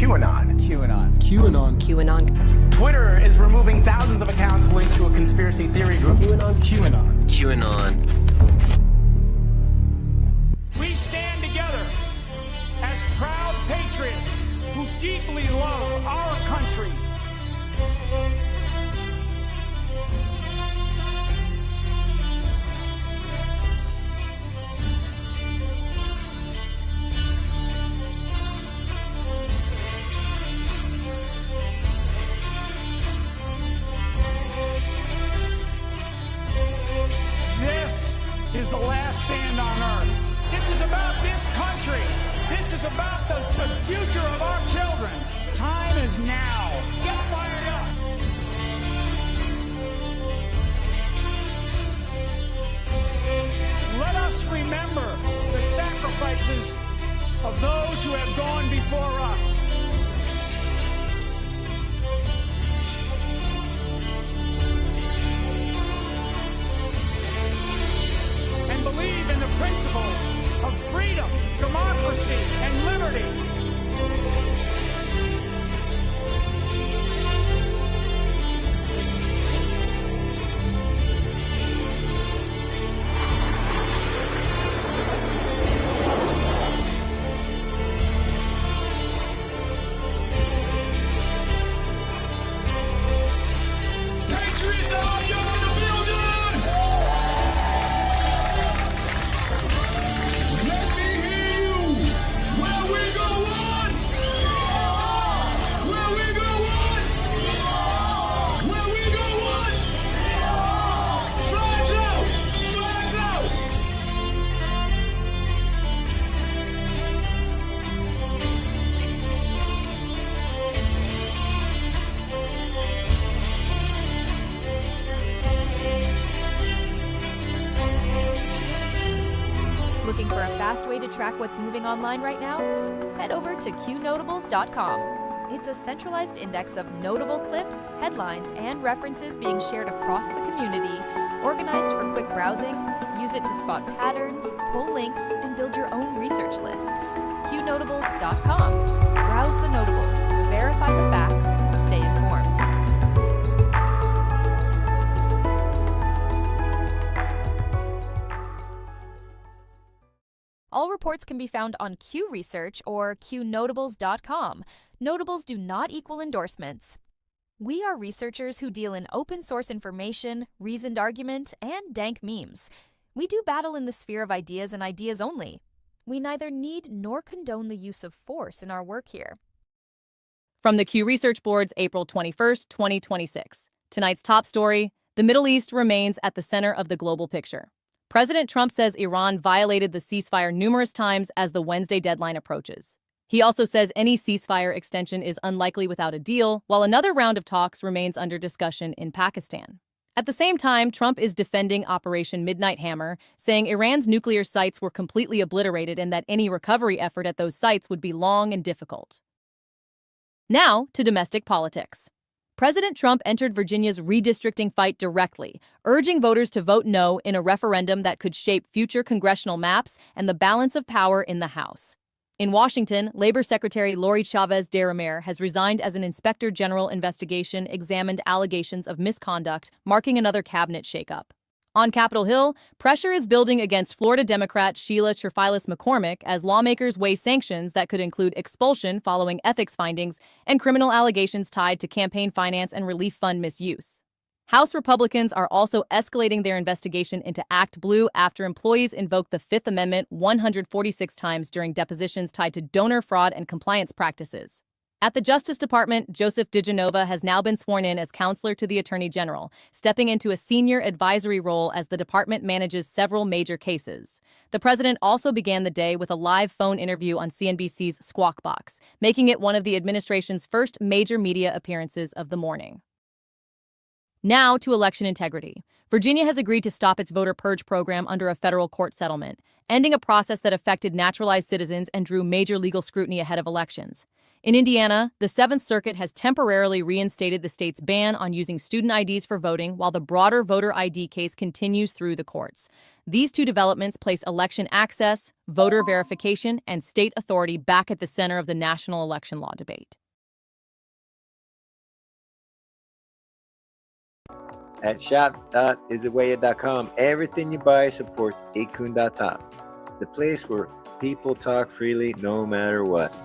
QAnon. QAnon. QAnon. QAnon. Twitter is removing thousands of accounts linked to a conspiracy theory group. QAnon. QAnon. QAnon. We stand together as proud patriots who deeply love our country. This is the last stand on earth. This is about this country. This is about the future of our children. Time is now. Get fired up. Let us remember the sacrifices of those who have gone before us. And believe in the principles of freedom, democracy, and liberty. Patriots, are you in the building? Let me hear you. Where we going? Where we going? Where we going? Flags out! Flags out! Looking for a fast way to track what's moving online right now? Head over to Qnotables.com. It's a centralized index of notable clips, headlines, and references being shared across the community, organized for quick browsing. Use it to spot patterns, pull links, and build your own research list. Qnotables.com. Browse the notables, verify the facts, stay informed. All reports can be found on Q Research or Qnotables.com. Notables do not equal endorsements. We are researchers who deal in open source information, reasoned argument, and dank memes. We do battle in the sphere of ideas and ideas only. We neither need nor condone the use of force in our work here. From the Q Research Board's April 21st, 2026. Tonight's top story: the Middle East remains at the center of the global picture. President Trump says Iran violated the ceasefire numerous times as the Wednesday deadline approaches. He also says any ceasefire extension is unlikely without a deal, while another round of talks remains under discussion in Pakistan. At the same time, Trump is defending Operation Midnight Hammer, saying Iran's nuclear sites were completely obliterated and that any recovery effort at those sites would be long and difficult. Now to domestic politics. President Trump entered Virginia's redistricting fight directly, urging voters to vote no in a referendum that could shape future congressional maps and the balance of power in the House. In Washington, Labor Secretary Lori Chavez-DeRemer has resigned as an inspector general investigation examined allegations of misconduct, marking another cabinet shakeup. On Capitol Hill, pressure is building against Florida Democrat Sheila Cherfilis-McCormick as lawmakers weigh sanctions that could include expulsion following ethics findings and criminal allegations tied to campaign finance and relief fund misuse. House Republicans are also escalating their investigation into ActBlue after employees invoked the Fifth Amendment 146 times during depositions tied to donor fraud and compliance practices. At the Justice Department, Joseph DeGenova has now been sworn in as counselor to the Attorney General, stepping into a senior advisory role as the department manages several major cases. The president also began the day with a live phone interview on CNBC's Squawk Box, making it one of the administration's first major media appearances of the morning. Now to election integrity. Virginia has agreed to stop its voter purge program under a federal court settlement, ending a process that affected naturalized citizens and drew major legal scrutiny ahead of elections. In Indiana, the Seventh Circuit has temporarily reinstated the state's ban on using student IDs for voting, while the broader voter ID case continues through the courts. These two developments place election access, voter verification, and state authority back at the center of the national election law debate. At shop.isitwaya.com, everything you buy supports acun.top, the place where people talk freely no matter what.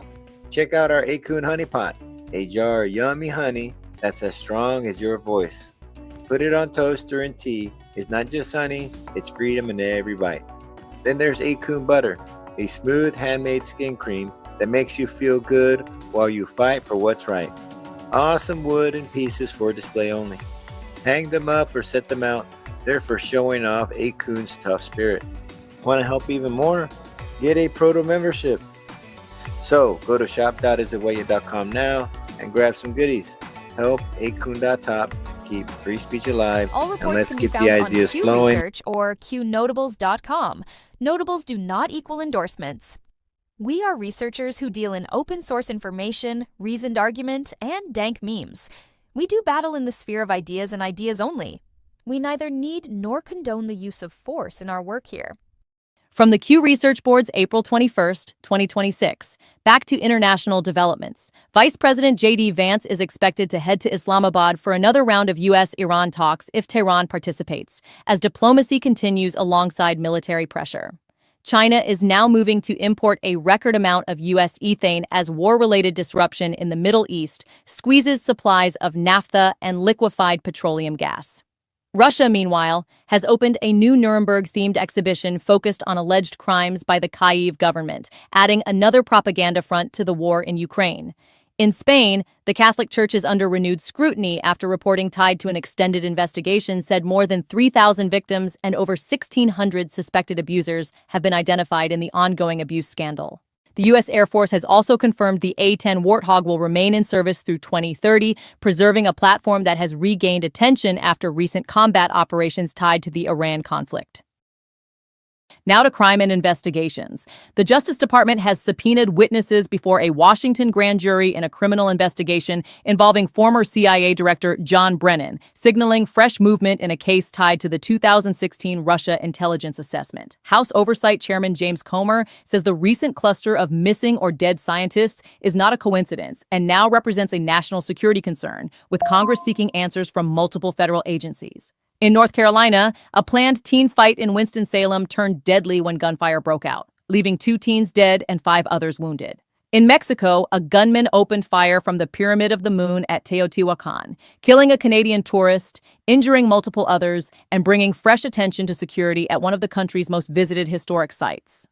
Check out our Acun Honey Pot, a jar of yummy honey that's as strong as your voice. Put it on toast or in tea. It's not just honey, it's freedom in every bite. Then there's Acun Butter, a smooth handmade skin cream that makes you feel good while you fight for what's right. Awesome wood and pieces for display only. Hang them up or set them out. They're for showing off Acun's tough spirit. Want to help even more? Get a proto membership. So go to shop.isitwaya.com now and grab some goodies. Help Acun.top keep free speech alive, All reports and let's can keep be the found ideas on flowing. Research or Qnotables.com. Notables do not equal endorsements. We are researchers who deal in open source information, reasoned argument, and dank memes. We do battle in the sphere of ideas and ideas only. We neither need nor condone the use of force in our work here. From the Q Research Board's April 21st, 2026, back to international developments. Vice President J.D. Vance is expected to head to Islamabad for another round of U.S. Iran talks if Tehran participates, as diplomacy continues alongside military pressure. China is now moving to import a record amount of U.S. ethane as war-related disruption in the Middle East squeezes supplies of naphtha and liquefied petroleum gas. Russia, meanwhile, has opened a new Nuremberg-themed exhibition focused on alleged crimes by the Kyiv government, adding another propaganda front to the war in Ukraine. In Spain, the Catholic Church is under renewed scrutiny after reporting tied to an extended investigation said more than 3,000 victims and over 1,600 suspected abusers have been identified in the ongoing abuse scandal. The U.S. Air Force has also confirmed the A-10 Warthog will remain in service through 2030, preserving a platform that has regained attention after recent combat operations tied to the Iran conflict. Now to crime and investigations. The Justice Department has subpoenaed witnesses before a Washington grand jury in a criminal investigation involving former CIA Director John Brennan, signaling fresh movement in a case tied to the 2016 Russia intelligence assessment. House Oversight Chairman James Comer says the recent cluster of missing or dead scientists is not a coincidence and now represents a national security concern, with Congress seeking answers from multiple federal agencies. In North Carolina, a planned teen fight in Winston-Salem turned deadly when gunfire broke out, leaving 2 teens dead and 5 others wounded. In Mexico, a gunman opened fire from the Pyramid of the Moon at Teotihuacan, killing a Canadian tourist, injuring multiple others, and bringing fresh attention to security at one of the country's most visited historic sites.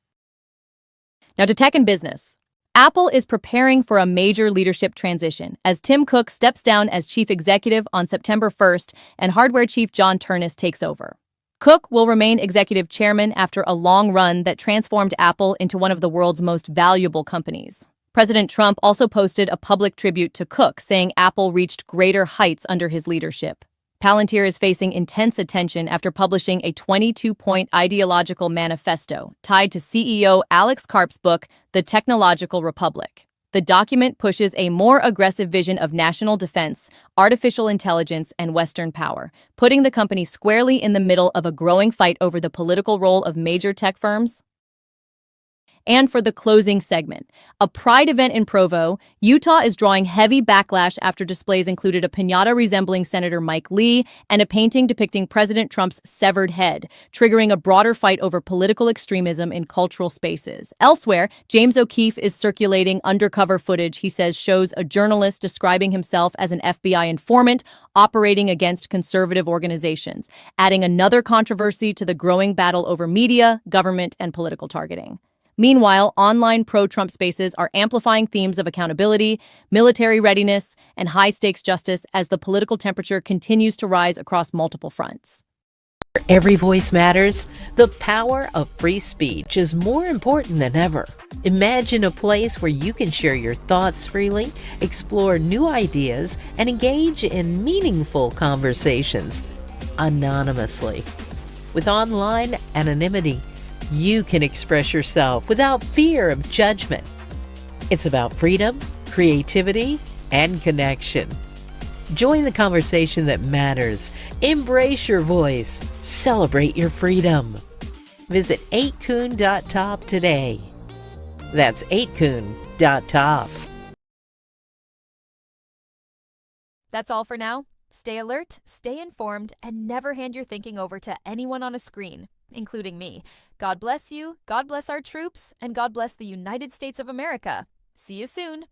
Now to tech and business. Apple is preparing for a major leadership transition as Tim Cook steps down as chief executive on September 1st and hardware chief John Ternus takes over. Cook will remain executive chairman after a long run that transformed Apple into one of the world's most valuable companies. President Trump also posted a public tribute to Cook, saying Apple reached greater heights under his leadership. Palantir is facing intense attention after publishing a 22-point ideological manifesto tied to CEO Alex Karp's book, The Technological Republic. The document pushes a more aggressive vision of national defense, artificial intelligence, and Western power, putting the company squarely in the middle of a growing fight over the political role of major tech firms. And for the closing segment, a pride event in Provo, Utah is drawing heavy backlash after displays included a piñata resembling Senator Mike Lee and a painting depicting President Trump's severed head, triggering a broader fight over political extremism in cultural spaces. Elsewhere, James O'Keefe is circulating undercover footage he says shows a journalist describing himself as an FBI informant operating against conservative organizations, adding another controversy to the growing battle over media, government, and political targeting. Meanwhile, online pro-Trump spaces are amplifying themes of accountability, military readiness, and high-stakes justice as the political temperature continues to rise across multiple fronts. Every voice matters. The power of free speech is more important than ever. Imagine a place where you can share your thoughts freely, explore new ideas, and engage in meaningful conversations anonymously. With online anonymity, you can express yourself without fear of judgment. It's about freedom, creativity, and connection. Join the conversation that matters. Embrace your voice. Celebrate your freedom. Visit 8kun.top today. That's 8kun.top. That's all for now. Stay alert, stay informed, and never hand your thinking over to anyone on a screen, including me. God bless you, God bless our troops, and God bless the United States of America. See you soon.